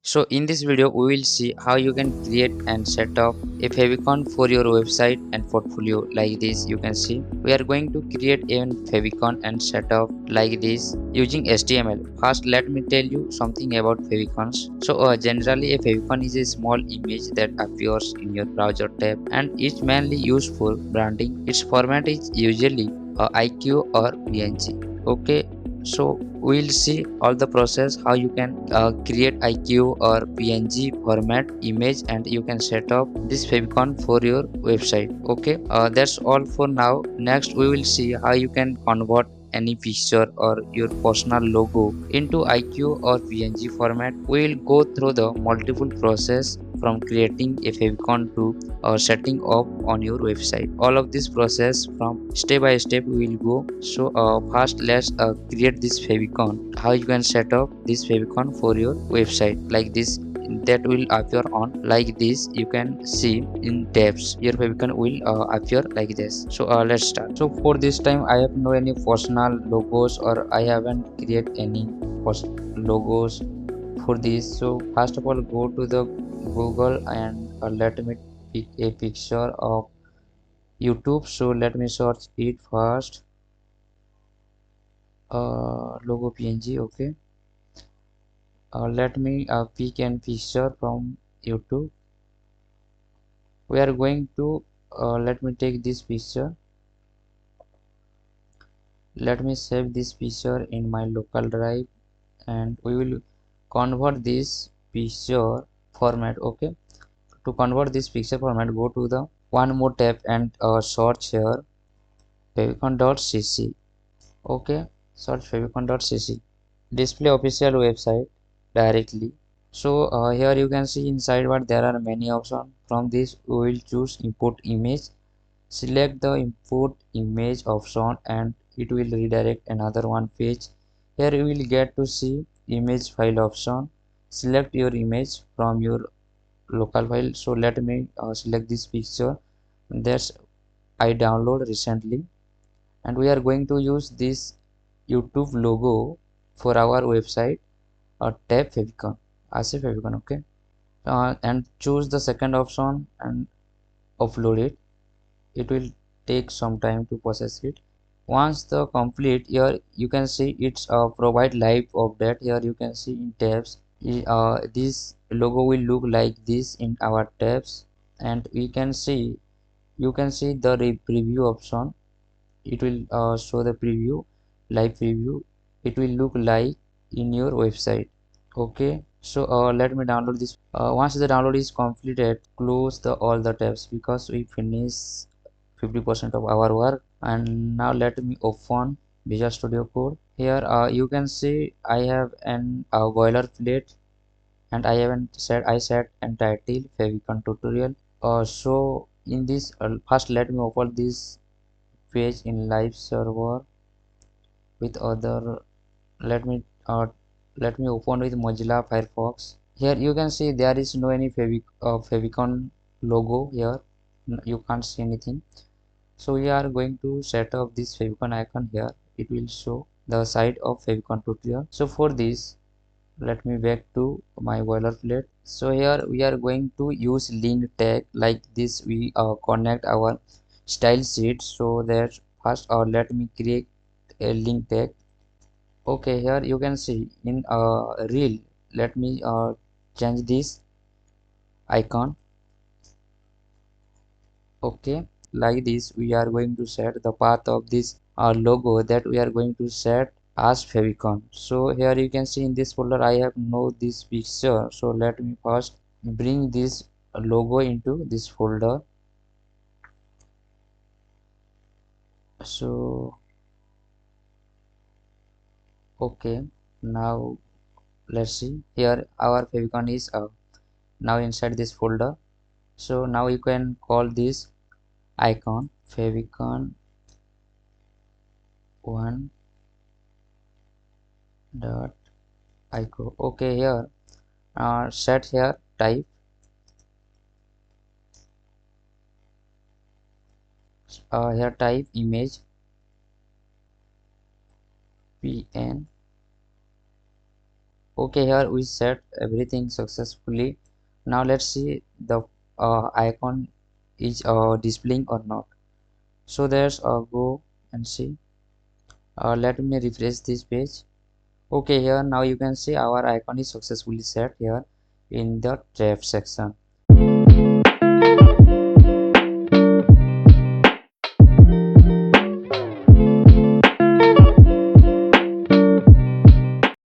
So in this video we will see how you can create and set up a favicon for your website and portfolio. Like this you can see we are going to create a favicon and set up like this using HTML. First let me tell you something about favicons. So generally a favicon is a small image that appears in your browser tab and it's mainly used for branding. Its format is usually IQ or PNG. Okay, so we'll see all the process how you can create IQ or PNG format image and you can set up this favicon for your website. Okay, that's all for now. Next we will see how you can convert any picture or your personal logo into IQ or PNG format. We will go through the multiple process from creating a favicon to setting up on your website. All of this process from step by step we will go. So first let's create this favicon. How you can set up this favicon for your website like this, that will appear on like this. You can see in tabs your favicon will appear like this. So let's start. So for this time I have no any personal logos or I haven't create any logos for this. So first of all go to the Google and let me pick a picture of YouTube. So let me search it first. Logo PNG. Okay, let me pick an picture from YouTube. We are going to let me take this picture. Let me save this picture in my local drive and we will convert this picture format. Okay, to convert this picture format go to the one more tab and search here favicon.cc. Okay, search favicon.cc. Display official website directly. So here you can see inside what there are many options. From this we will choose import image. Select the import image option and it will redirect another one page. Here you will get to see image file option. Select your image from your local file. So let me select this picture that's I download recently and we are going to use this YouTube logo for our website. Tap favicon as a favicon. Okay, and choose the second option and upload it. It will take some time to process it. Once the complete, here you can see it's provide live update. Here you can see in tabs this logo will look like this in our tabs and we can see you can see the preview option. It will show the preview, live preview. It will look like in your website. Okay, so let me download this. Once the download is completed, close the all the tabs because we finish 50% of our work. And now let me open Visual Studio Code. Here you can see I have an boilerplate and I set and title favicon tutorial. So in this first let me open this page in live server with other. Let me uh, let me open with Mozilla Firefox. Here you can see there is no any favicon logo here. You can't see anything. So we are going to set up this favicon icon here. It will show the side of favicon tutorial. So for this let me back to my boilerplate. So here we are going to use link tag like this. We connect our style sheet. So that first let me create a link tag. Okay, here you can see in reel. Let me change this icon. Okay, like this we are going to set the path of this logo that we are going to set as favicon. So here you can see in this folder I have no this picture. So let me first bring this logo into this folder. So okay, now let's see. Here our favicon is now inside this folder. So now you can call this icon favicon 1 dot icon. Okay, here set here type here type image png Okay, here we set everything successfully. Now let's see the icon is displaying or not. So there's go and see. Let me refresh this page. Okay, here now you can see our icon is successfully set here in the draft section.